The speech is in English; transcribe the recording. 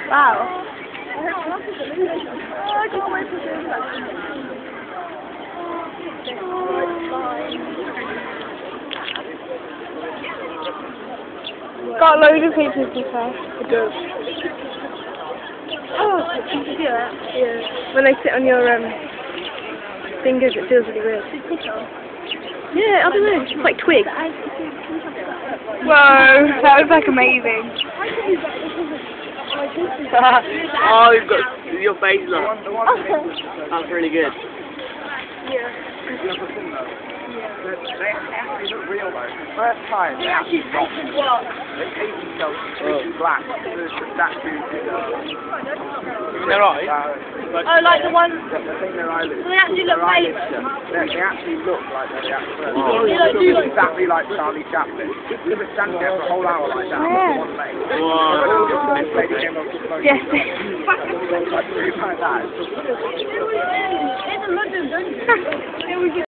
Wow. Got loads of pictures to say. It does. Oh, you can do that. Yeah. When they sit on your fingers, it feels really weird. Yeah, I don't know. It's like twigs. Whoa, that was like amazing. Oh, you've got your face look. That's really good. They actually look real though. First time they actually look. They paint themselves completely black. The statue In their eyes? Oh, like the one. The thing their eyelids. They actually look fake. They actually look like they're the actual. They look exactly like Charlie Chaplin. We were standing there for a whole hour like that. Yeah. One leg. Wow. This lady came up to the phone. Yes. Like that.